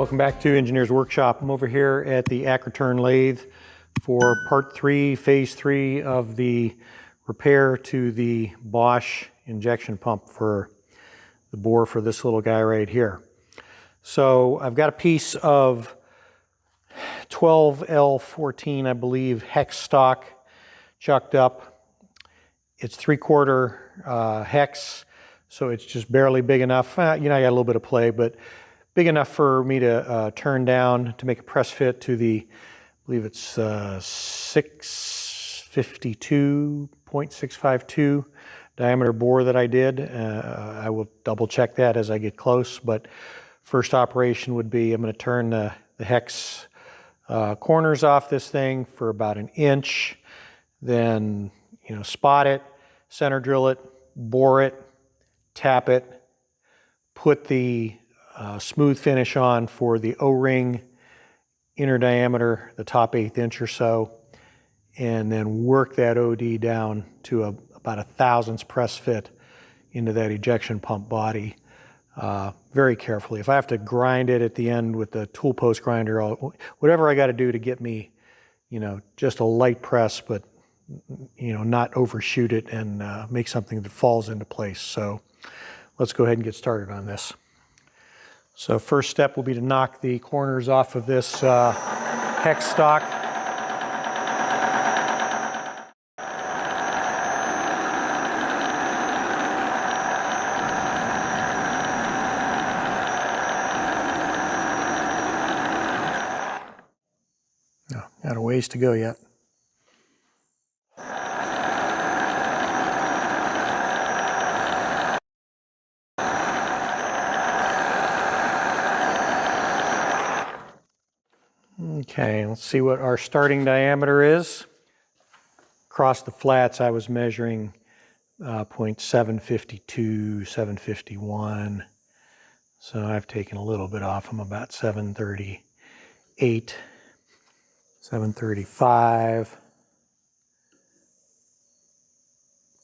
Welcome back to Engineers Workshop. I'm over here at the Acroturn lathe for part 3, phase 3 of the repair to the Bosch injection pump for the bore for this little guy right here. So I've got a piece of 12L14, I believe, hex stock chucked up. It's 3/4 hex, so it's just barely big enough. I got a little bit of play, but big enough for me to turn down to make a press fit to the, I believe it's 652.652 diameter bore that I did. I will double check that as I get close, but first operation would be I'm going to turn the hex corners off this thing for about 1 inch, then spot it, center drill it, bore it, tap it, put the smooth finish on for the O-ring inner diameter, the top 1/8 inch or so, and then work that OD down to about 1/1000th press fit into that ejection pump body very carefully. If I have to grind it at the end with the tool post grinder, whatever I got to do to get me, just a light press, but not overshoot it and make something that falls into place. So let's go ahead and get started on this. So first step will be to knock the corners off of this hex stock. No, got a ways to go yet. Okay, let's see what our starting diameter is. Across the flats, I was measuring 0.752, 751. So I've taken a little bit off. I'm about 738, 735,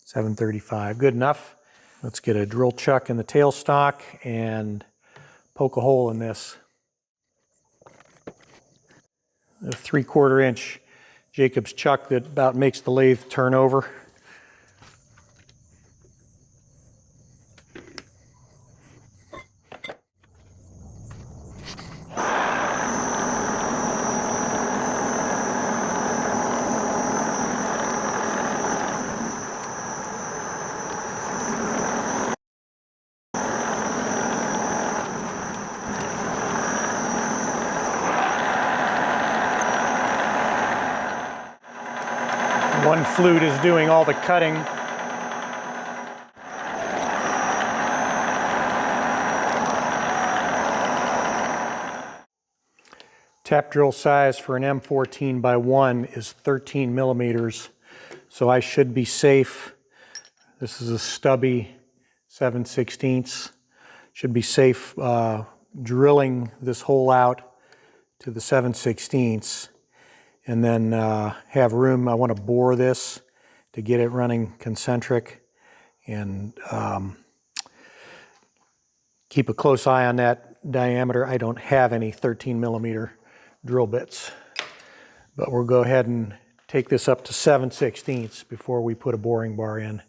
735. Good enough. Let's get a drill chuck in the tailstock and poke a hole in this. A 3/4 inch Jacobs chuck that about makes the lathe turn over. One flute is doing all the cutting. Tap drill size for an M14 by 1 is 13 millimeters, so I should be safe. This is a stubby 7/16. Should be safe drilling this hole out to the 7/16. And then have room. I want to bore this to get it running concentric, and keep a close eye on that diameter. I don't have any 13 millimeter drill bits, but we'll go ahead and take this up to 7/16 before we put a boring bar in.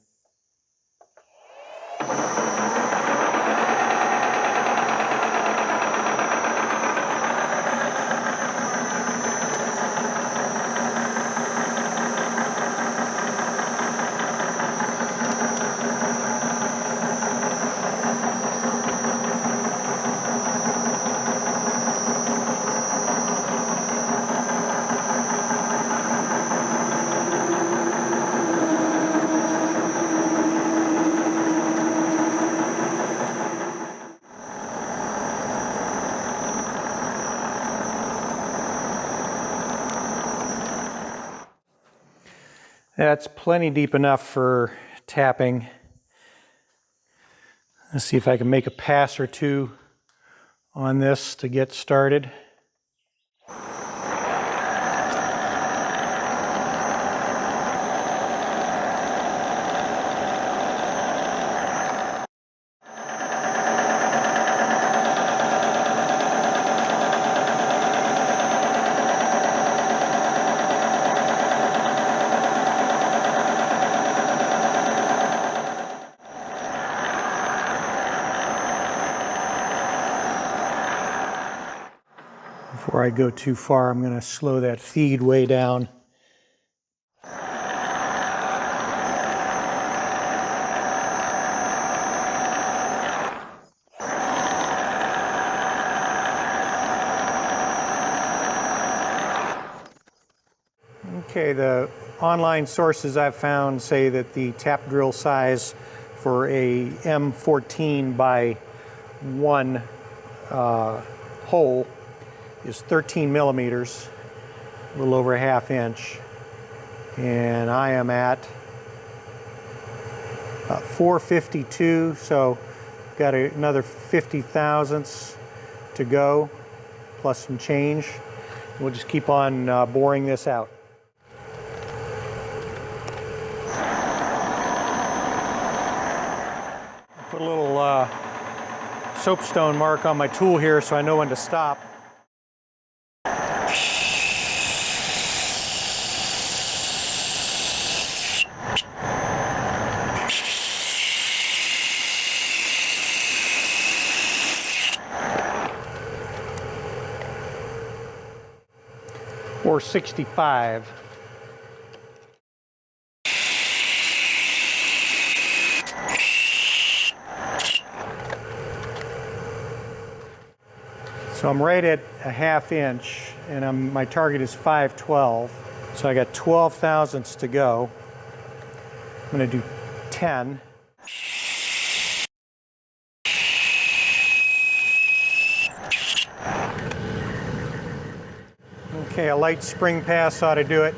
That's plenty deep enough for tapping. Let's see if I can make a pass or two on this to get started. Before I go too far, I'm going to slow that feed way down. Okay, the online sources I've found say that the tap drill size for a M14 by 1 hole is 13 millimeters, a little over a ½ inch, and I am at about 452, so got another 50 thousandths to go, plus some change. We'll just keep on boring this out. Put a little soapstone mark on my tool here so I know when to stop. Or 65. So I'm right at a ½ inch, and my target is 512. So I got 12 thousandths to go. I'm going to do 10. Okay, a light spring pass ought to do it.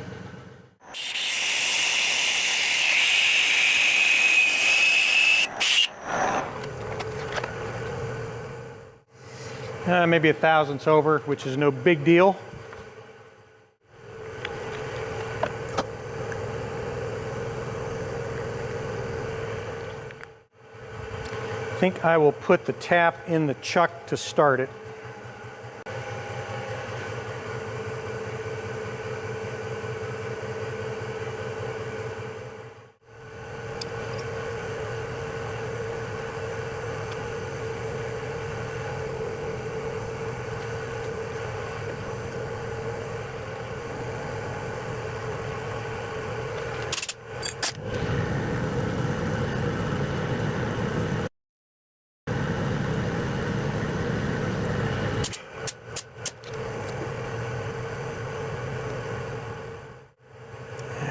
Maybe a thousandths over, which is no big deal. I think I will put the tap in the chuck to start it.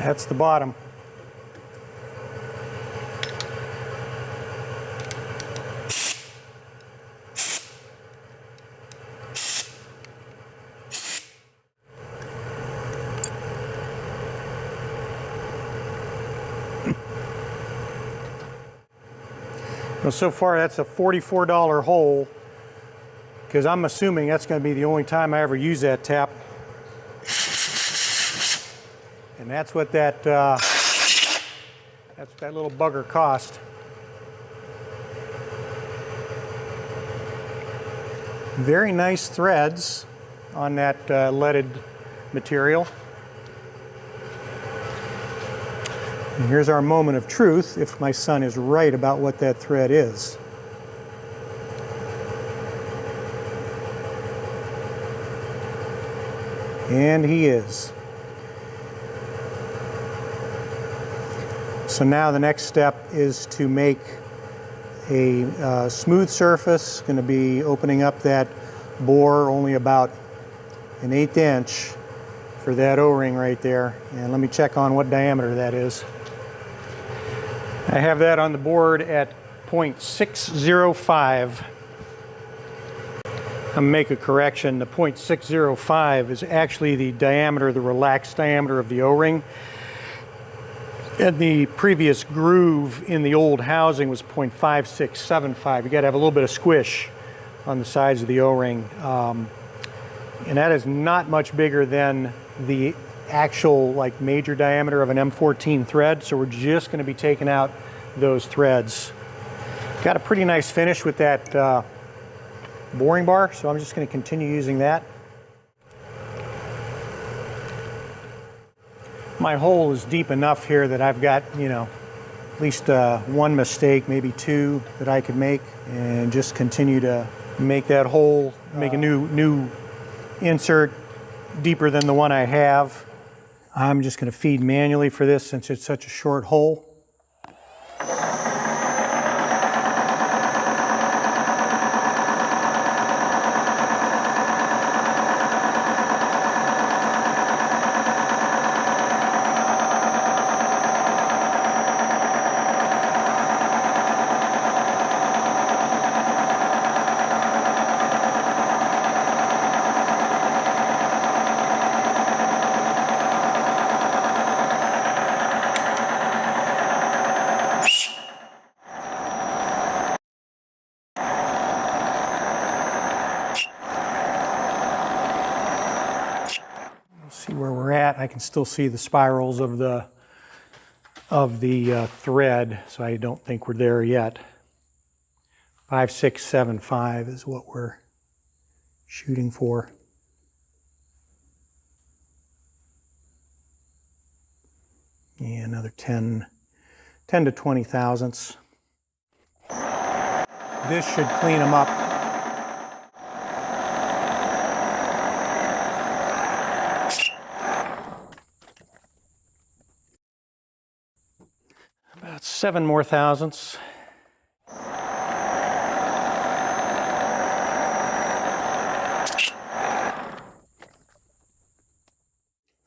That's the bottom. Well, so far that's a $44 hole, because I'm assuming that's going to be the only time I ever use that tap. And that's what that little bugger cost. Very nice threads on that leaded material. And here's our moment of truth, if my son is right about what that thread is. And he is. So now the next step is to make a smooth surface. Going to be opening up that bore only about an 1/8 inch for that O-ring right there. And let me check on what diameter that is. I have that on the board at 0.605. I'm going to make a correction. The 0.605 is actually the diameter, the relaxed diameter of the O-ring. And the previous groove in the old housing was 0.5675. You got to have a little bit of squish on the sides of the O-ring. And that is not much bigger than the actual major diameter of an M14 thread. So we're just going to be taking out those threads. Got a pretty nice finish with that boring bar, so I'm just going to continue using that. My hole is deep enough here that I've got, at least one mistake, maybe two that I could make, and just continue to make that hole, make a new insert deeper than the one I have. I'm just going to feed manually for this since it's such a short hole. See where we're at. I can still see the spirals of the thread, so I don't think we're there yet. 5675 is what we're shooting for. Yeah, another 10 to 20 thousandths. This should clean them up. About 7 more thousandths.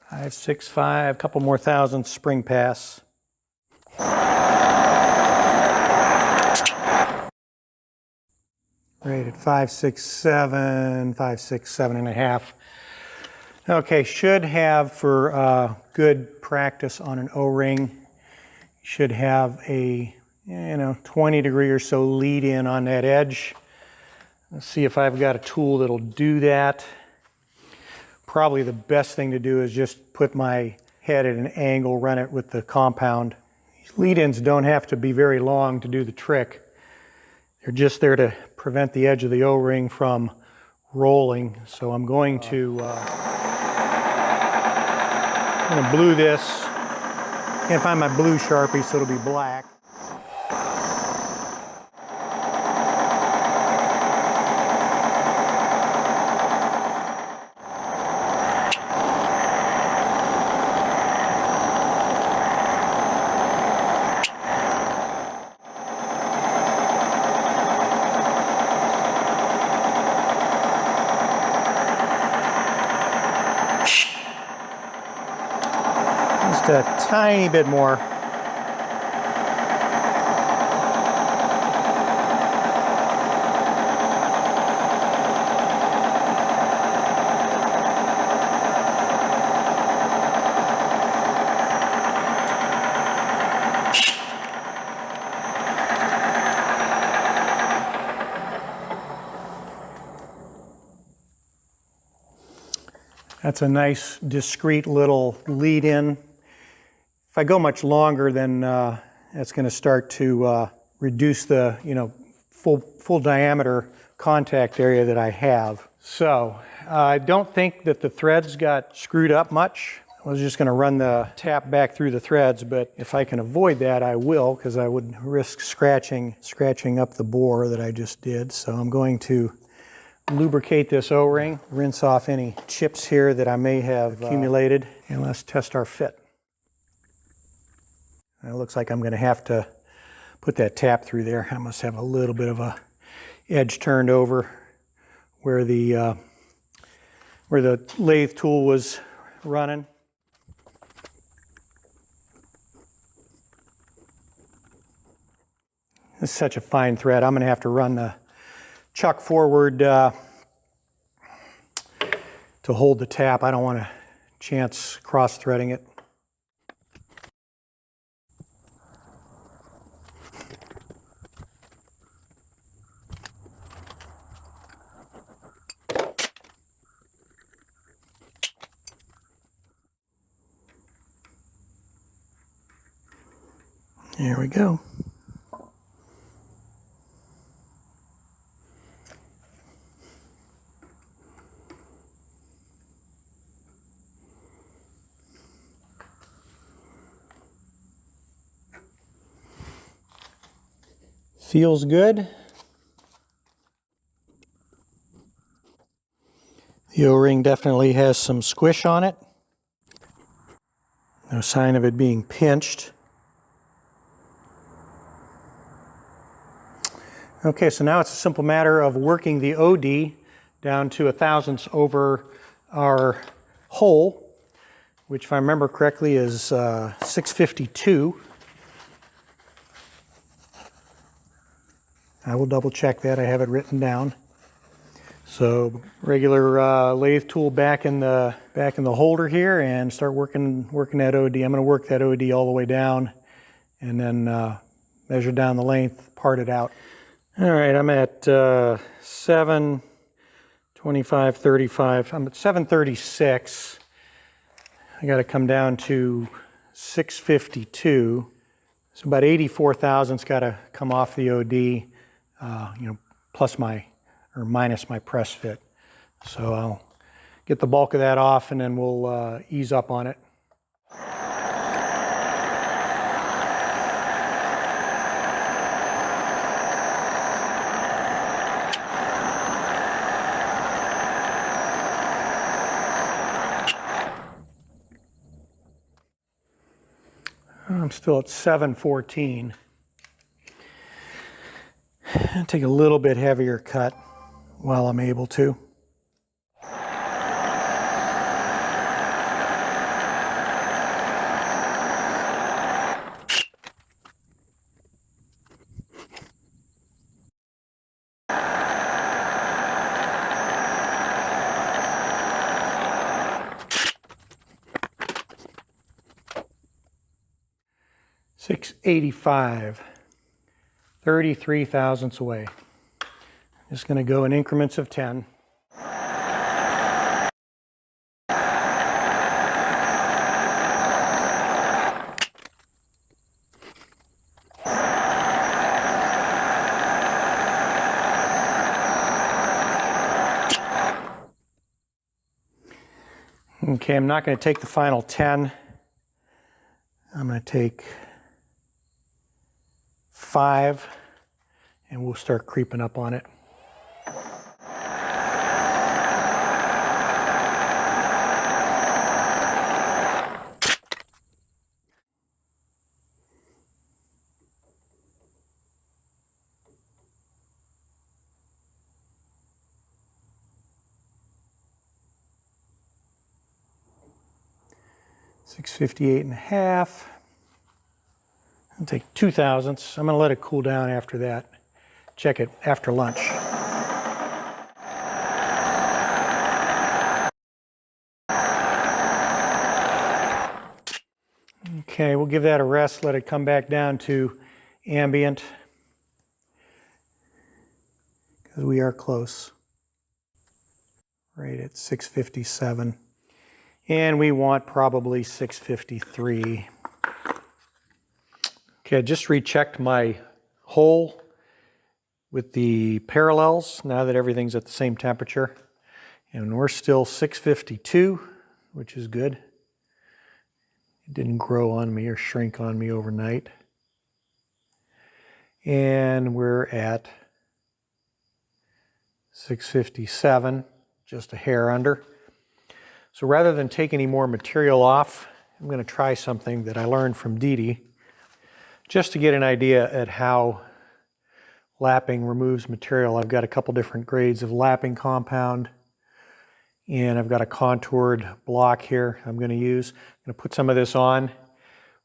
Five, 6, 5, couple more thousandths spring pass. Right at 5, 6, 7, 5, 6, 7.5. Okay, should have for good practice on an O-ring, should have a 20-degree or so lead in on that edge. Let's see if I've got a tool that'll do that. Probably the best thing to do is just put my head at an angle, run it with the compound. These lead-ins don't have to be very long to do the trick. They're just there to prevent the edge of the O-ring from rolling. So I'm going to blue this. Can't find my blue Sharpie, so it'll be black. Just a tiny bit more. That's a nice discreet little lead in. If I go much longer, then that's going to start to reduce the full diameter contact area that I have. So I don't think that the threads got screwed up much. I was just going to run the tap back through the threads, but if I can avoid that, I will, because I would risk scratching up the bore that I just did. So I'm going to lubricate this O-ring, rinse off any chips here that I may have accumulated, and let's test our fit. It looks like I'm going to have to put that tap through there. I must have a little bit of a edge turned over where the lathe tool was running. This is such a fine thread. I'm going to have to run the chuck forward to hold the tap. I don't want to chance cross-threading it. There we go. Feels good. The O-ring definitely has some squish on it. No sign of it being pinched. Okay, so now it's a simple matter of working the OD down to 1/1000th over our hole, which if I remember correctly is 652. I will double check that. I have it written down. So regular lathe tool back in the holder here, and start working that OD. I'm going to work that OD all the way down, and then measure down the length, part it out. All right, I'm at 725, 35. I'm at 736. I got to come down to 652. So about 84,000's got to come off the OD, plus or minus my press fit. So I'll get the bulk of that off, and then we'll ease up on it. I'm still at 714. I'll take a little bit heavier cut while I'm able to. $685, 33 thousandths away. Just going to go in increments of 10. Okay, I'm not going to take the final 10. I'm going to take 5, and we'll start creeping up on it. $658.5. I'll take 2 thousandths. I'm going to let it cool down after that. Check it after lunch. Okay, we'll give that a rest, let it come back down to ambient, because we are close. Right at 657. And we want probably 653. Okay, I just rechecked my hole with the parallels now that everything's at the same temperature. And we're still 652, which is good. It didn't grow on me or shrink on me overnight. And we're at 657, just a hair under. So rather than take any more material off, I'm going to try something that I learned from Dee Dee, just to get an idea at how lapping removes material. I've got a couple different grades of lapping compound, and I've got a contoured block here I'm going to use. I'm going to put some of this on,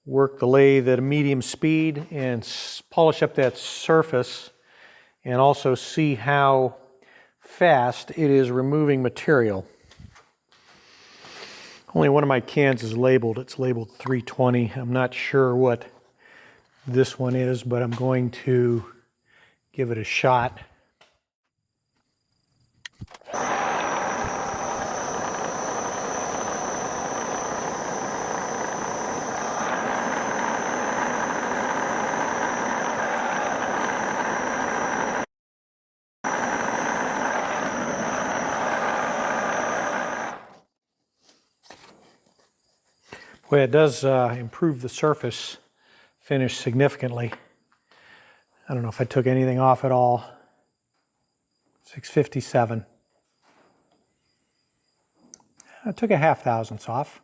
work the lathe at a medium speed, and polish up that surface, and also see how fast it is removing material. Only one of my cans is labeled. It's labeled 320. I'm not sure what this one is, but I'm going to give it a shot. Well, it does improve the surface finish significantly. I don't know if I took anything off at all. 657. I took a 0.5 thousandths off.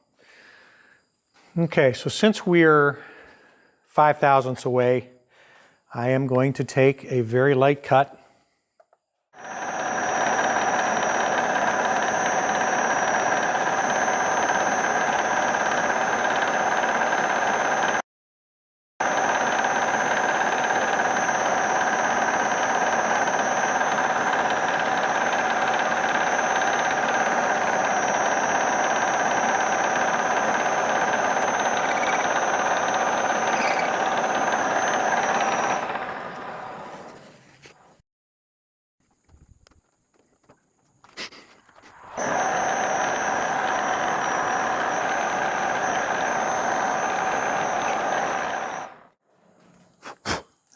Okay, so since we're 5 thousandths away, I am going to take a very light cut.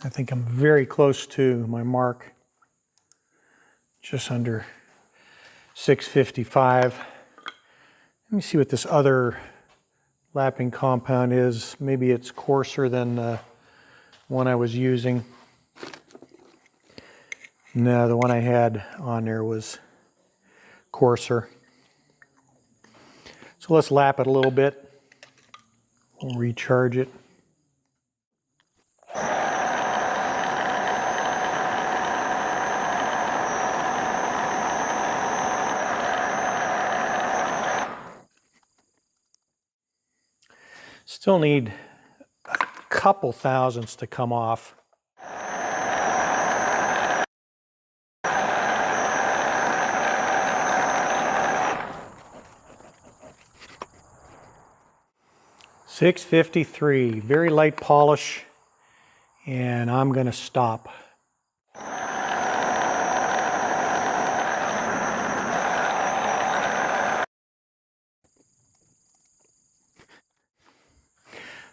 I think I'm very close to my mark, just under 655. Let me see what this other lapping compound is. Maybe it's coarser than the one I was using. No, the one I had on there was coarser. So let's lap it a little bit. We'll recharge it. Still need a couple thousandths to come off. .653, very light polish, and I'm going to stop.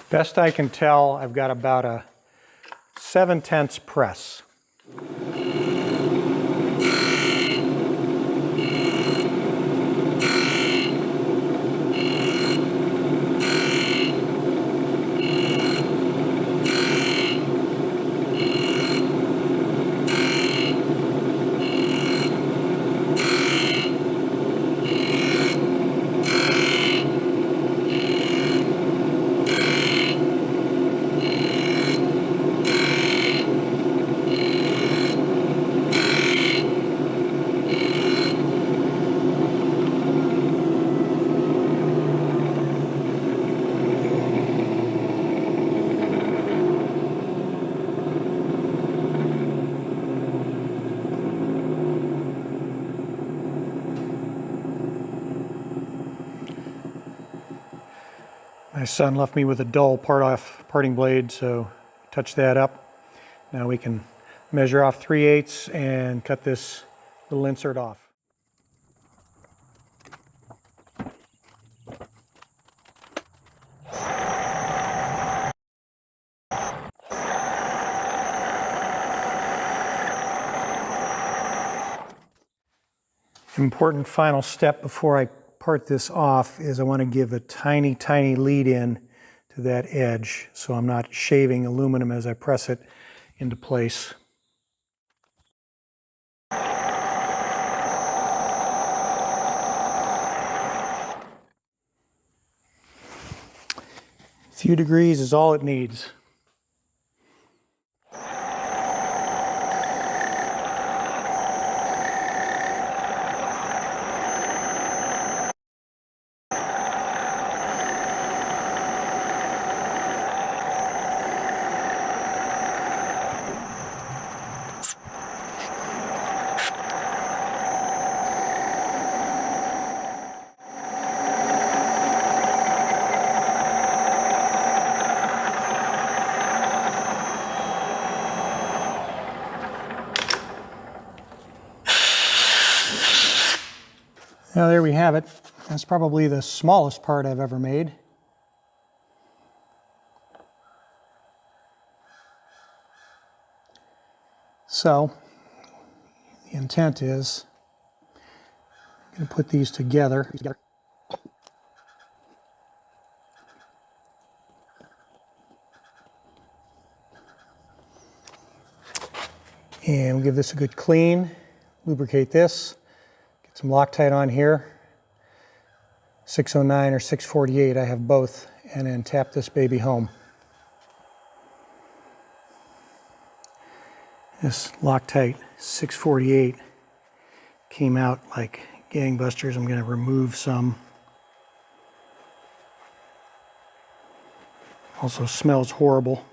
Best I can tell, I've got about a 7/10 press. My son left me with a dull parting blade, so touch that up. Now we can measure off 3/8 and cut this little insert off. Important final step before I part this off is I want to give a tiny, tiny lead in to that edge so I'm not shaving aluminum as I press it into place. A few degrees is all it needs. Now there we have it. That's probably the smallest part I've ever made. So the intent is I'm going to put these together. And we'll give this a good clean, lubricate this, get some Loctite on here, 609 or 648. I have both, and then tap this baby home. This Loctite 648 came out like gangbusters. I'm going to remove some. Also smells horrible.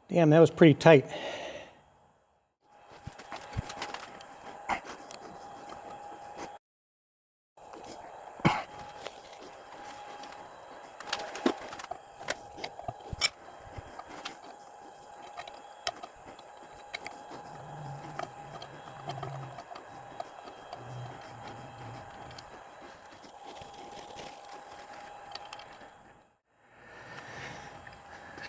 Damn, that was pretty tight.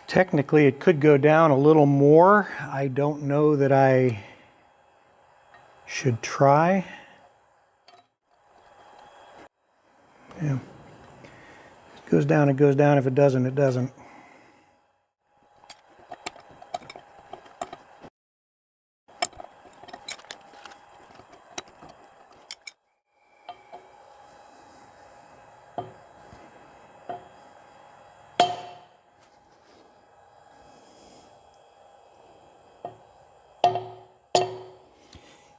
Technically, it could go down a little more. I don't know that I should try. Yeah. If it goes down, it goes down. If it doesn't, it doesn't.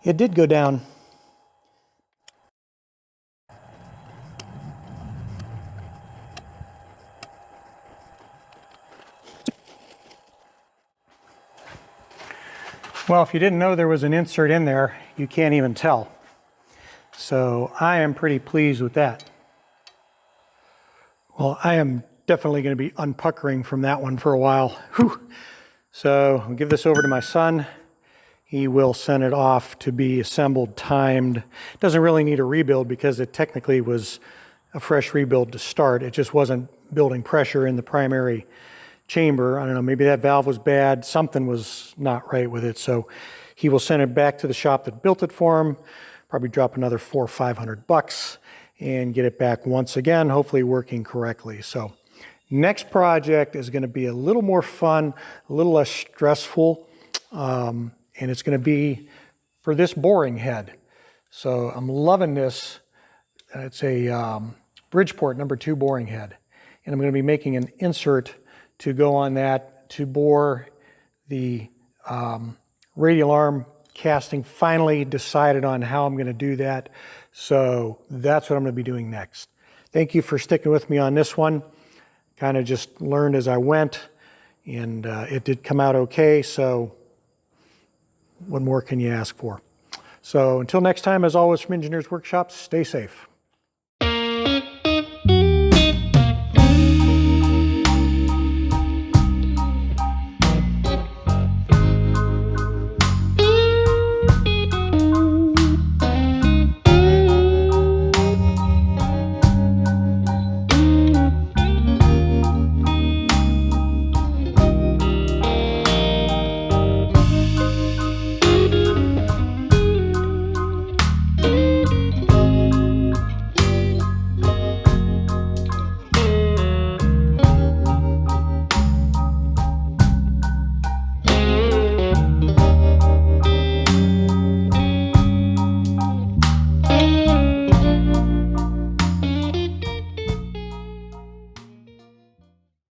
It did go down. Well, if you didn't know there was an insert in there, you can't even tell. So I am pretty pleased with that. Well, I am definitely going to be unpuckering from that one for a while. Whew. So I'll give this over to my son. He will send it off to be assembled, timed. It doesn't really need a rebuild because it technically was a fresh rebuild to start. It just wasn't building pressure in the primary chamber. I don't know, maybe that valve was bad. Something was not right with it. So he will send it back to the shop that built it for him, probably drop another $400 or $500 and get it back once again, hopefully working correctly. So next project is going to be a little more fun, a little less stressful. And it's going to be for this boring head. So I'm loving this. It's a Bridgeport #2 boring head. And I'm going to be making an insert to go on that to bore the radial arm casting. Finally decided on how I'm going to do that. So that's what I'm going to be doing next. Thank you for sticking with me on this one. Kind of just learned as I went, and it did come out okay. So what more can you ask for? So until next time, as always from Engineers Workshop, stay safe.